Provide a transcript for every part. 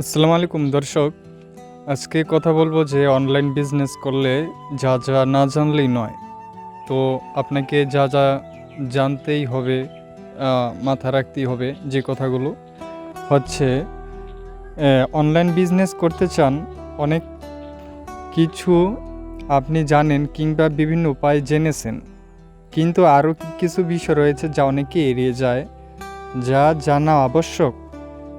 আসসালামু আলাইকুম দর্শক। আজকে কথা বলবো যে অনলাইন বিজনেস করলে যা না জানলেই নয়। তো আপনাকে যা জানতেই হবে, মাথায় রাখতেই হবে যে কথাগুলো হচ্ছে, অনলাইন বিজনেস করতে চান, অনেক কিছু আপনি জানেন কিংবা বিভিন্ন উপায় জেনেছেন। কিন্তু আরও কিছু বিষয় রয়েছে যা অনেকে এড়িয়ে যায়, যা জানা আবশ্যক।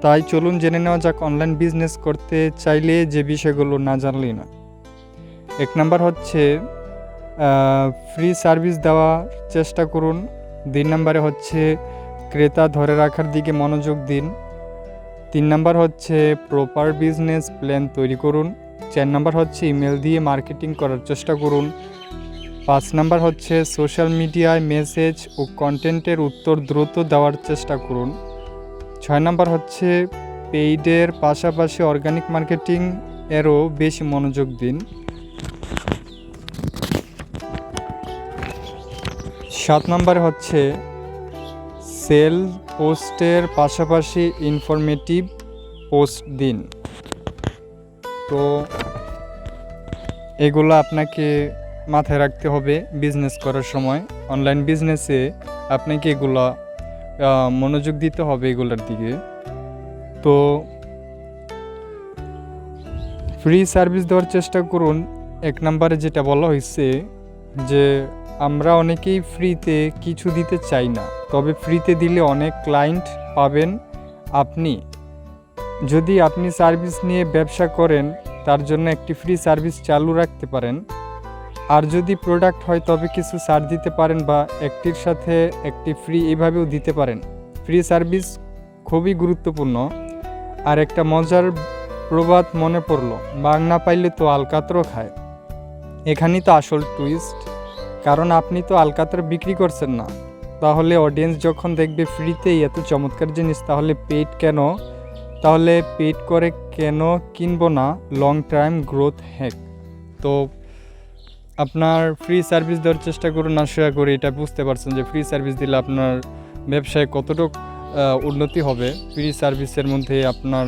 তাই চলুন জেনে নেওয়া যাক অনলাইন বিজনেস করতে চাইলে যে বিষয়গুলো না জানলেই না। ১ নাম্বার হচ্ছে ফ্রি সার্ভিস দেওয়ার চেষ্টা করুন। ২ নাম্বারে হচ্ছে ক্রেতা ধরে রাখার দিকে মনোযোগ দিন। ৩ নাম্বার হচ্ছে প্রপার বিজনেস প্ল্যান তৈরি করুন। ৪ নাম্বার হচ্ছে ইমেল দিয়ে মার্কেটিং করার চেষ্টা করুন। ৫ নাম্বার হচ্ছে সোশ্যাল মিডিয়ায় মেসেজ ও কন্টেন্টের উত্তর দ্রুত দেওয়ার চেষ্টা করুন। ৬ নাম্বার হচ্ছে পেইডের পাশাপাশি অর্গানিক মার্কেটিং এরও বেশি মনোযোগ দিন। ৭ নাম্বারে হচ্ছে সেল পোস্টের পাশাপাশি ইনফরমেটিভ পোস্ট দিন। তো এগুলো আপনাকে মাথায় রাখতে হবে বিজনেস করার সময়। অনলাইন বিজনেসে আপনাকে এগুলো মনোযোগ দিতে হবে এগুলোর দিকে। তো ফ্রি সার্ভিস দেওয়ার চেষ্টা করুন। ১ নাম্বারে যেটা বলা হয়েছে যে আমরা অনেকেই ফ্রিতে কিছু দিতে চাই না, তবে ফ্রিতে দিলে অনেক ক্লায়েন্ট পাবেন আপনি। যদি আপনি সার্ভিস নিয়ে ব্যবসা করেন, তার জন্য একটি ফ্রি সার্ভিস চালু রাখতে পারেন। আর যদি প্রোডাক্ট হয় তবে কিছু ছাড় দিতে পারেন বা একটির সাথে একটি ফ্রি এভাবেও দিতে পারেন। ফ্রি সার্ভিস খুবই গুরুত্বপূর্ণ। আর একটা মজার প্রবাদ মনে পড়ল, বাঘ না পাইলে তো আলকাতরা খায়। এখানেই তো আসল টুইস্ট, কারণ আপনি তো আলকাতরা বিক্রি করছেন না। তাহলে অডিয়েন্স যখন দেখবে ফ্রিতেই এত চমৎকার জিনিস, তাহলে পেড করে কেন কিনবো না? Long time growth hack. তো আপনার ফ্রি সার্ভিস দেওয়ার চেষ্টা করুন। আশা করি এটা বুঝতে পারছেন যে ফ্রি সার্ভিস দিলে আপনার ব্যবসায় কতটুকু উন্নতি হবে। ফ্রি সার্ভিসের মধ্যে আপনার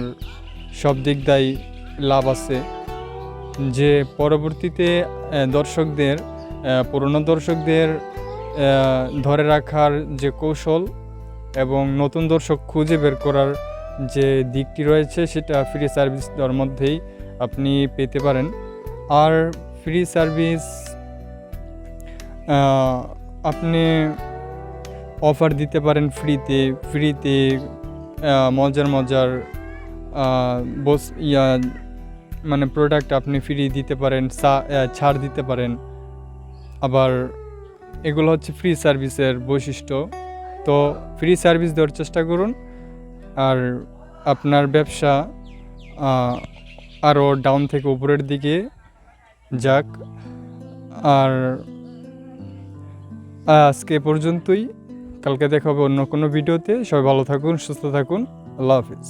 সব দিক দায়ী লাভ আছে, যে পরবর্তীতে পুরনো দর্শকদের ধরে রাখার যে কৌশল এবং নতুন দর্শক খুঁজে বের করার যে দিকটি রয়েছে, সেটা ফ্রি সার্ভিস দেওয়ার মধ্যেই আপনি পেতে পারেন। আর ফ্রি সার্ভিস আপনি অফার দিতে পারেন ফ্রিতে মজার মানে প্রোডাক্ট আপনি ফ্রি দিতে পারেন, ছাড় দিতে পারেন। আবার এগুলো হচ্ছে ফ্রি সার্ভিসের বৈশিষ্ট্য। তো ফ্রি সার্ভিস দেওয়ার চেষ্টা করুন, আর আপনার ব্যবসা আরও ডাউন থেকে উপরের দিকে যাক। আর আজকে পর্যন্তই, কালকে দেখা হবে অন্য কোনো ভিডিওতে। সবাই ভালো থাকুন, সুস্থ থাকুন। আল্লাহ হাফিজ।